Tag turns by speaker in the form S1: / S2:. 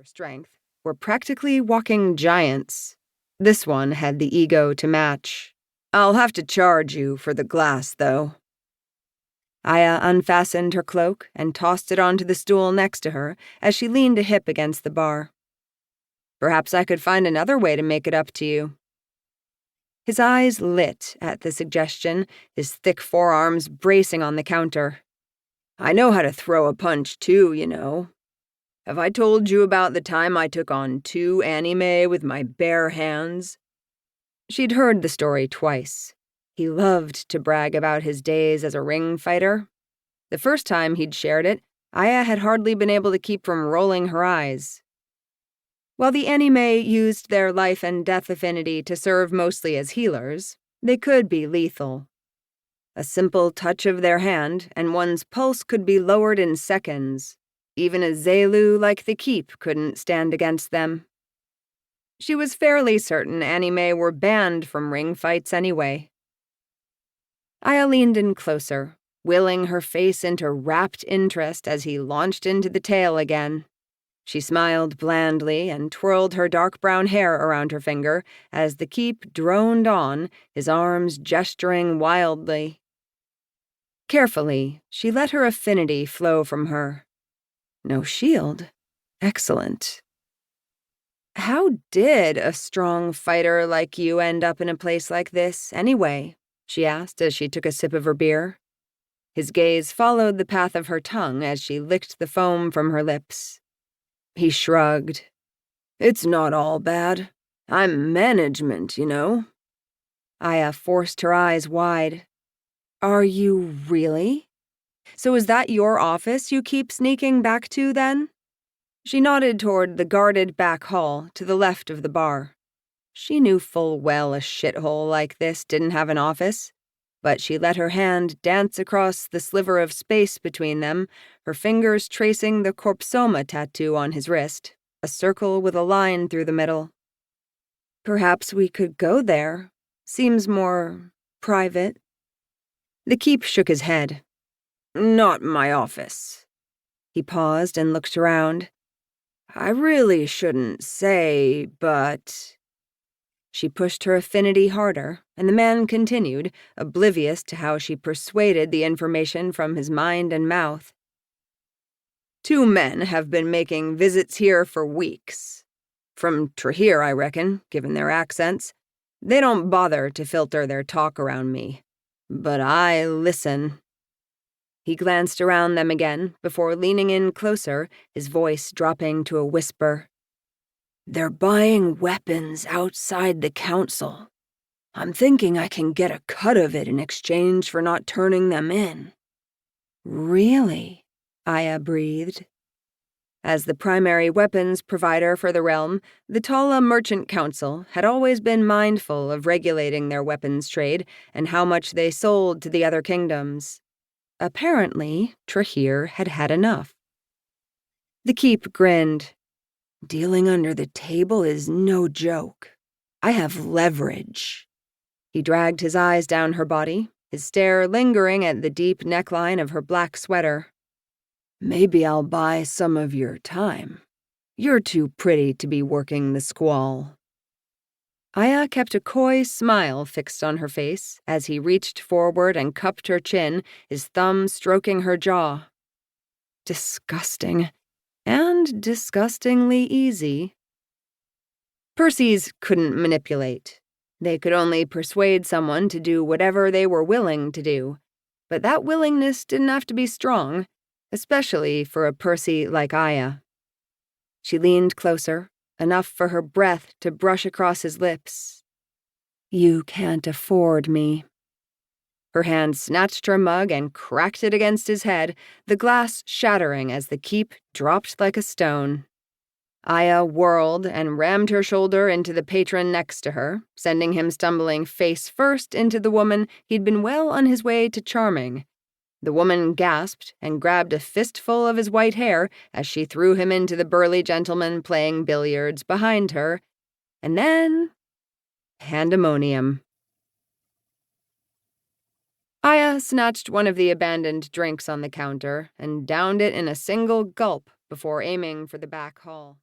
S1: their strength, were practically walking giants. This one had the ego to match. "I'll have to charge you for the glass, though." Aya unfastened her cloak and tossed it onto the stool next to her as she leaned a hip against the bar. "Perhaps I could find another way to make it up to you." His eyes lit at the suggestion, his thick forearms bracing on the counter. "I know how to throw a punch, too, you know. Have I told you about the time I took on 2 anime with my bare hands?" She'd heard the story twice. He loved to brag about his days as a ring fighter. The first time he'd shared it, Aya had hardly been able to keep from rolling her eyes. While the anime used their life and death affinity to serve mostly as healers, they could be lethal. A simple touch of their hand, and one's pulse could be lowered in seconds. Even a Zelu like the Keep couldn't stand against them. She was fairly certain anime were banned from ring fights anyway. Aya leaned in closer, willing her face into rapt interest as he launched into the tale again. She smiled blandly and twirled her dark brown hair around her finger as the Keep droned on, his arms gesturing wildly. Carefully, she let her affinity flow from her. No shield. Excellent. "How did a strong fighter like you end up in a place like this, anyway?" she asked as she took a sip of her beer. His gaze followed the path of her tongue as she licked the foam from her lips. He shrugged. "It's not all bad. I'm management, you know." Aya forced her eyes wide. "Are you really? So is that your office you keep sneaking back to, then?" She nodded toward the guarded back hall to the left of the bar. She knew full well a shithole like this didn't have an office, but she let her hand dance across the sliver of space between them, her fingers tracing the Corpsoma tattoo on his wrist, a circle with a line through the middle. "Perhaps we could go there. Seems more private." The Keep shook his head. "Not my office." He paused and looked around. "I really shouldn't say, but—" She pushed her affinity harder, and the man continued, oblivious to how she persuaded the information from his mind and mouth. "2 men have been making visits here for weeks. From Trahir, I reckon, given their accents. They don't bother to filter their talk around me. But I listen." He glanced around them again before leaning in closer, his voice dropping to a whisper. "They're buying weapons outside the council. I'm thinking I can get a cut of it in exchange for not turning them in." "Really?" Aya breathed. As the primary weapons provider for the realm, the Tala Merchant Council had always been mindful of regulating their weapons trade and how much they sold to the other kingdoms. Apparently, Trahir had had enough. The Keep grinned. "Dealing under the table is no joke. I have leverage." He dragged his eyes down her body, his stare lingering at the deep neckline of her black sweater. "Maybe I'll buy some of your time. You're too pretty to be working the squall." Aya kept a coy smile fixed on her face as he reached forward and cupped her chin, his thumb stroking her jaw. Disgusting. And disgustingly easy. Percys couldn't manipulate. They could only persuade someone to do whatever they were willing to do. But that willingness didn't have to be strong, especially for a Percy like Aya. She leaned closer, enough for her breath to brush across his lips. "You can't afford me." Her hand snatched her mug and cracked it against his head, the glass shattering as the Keep dropped like a stone. Aya whirled and rammed her shoulder into the patron next to her, sending him stumbling face first into the woman he'd been well on his way to charming. The woman gasped and grabbed a fistful of his white hair as she threw him into the burly gentleman playing billiards behind her, and then pandemonium. Aya snatched one of the abandoned drinks on the counter and downed it in a single gulp before aiming for the back hall.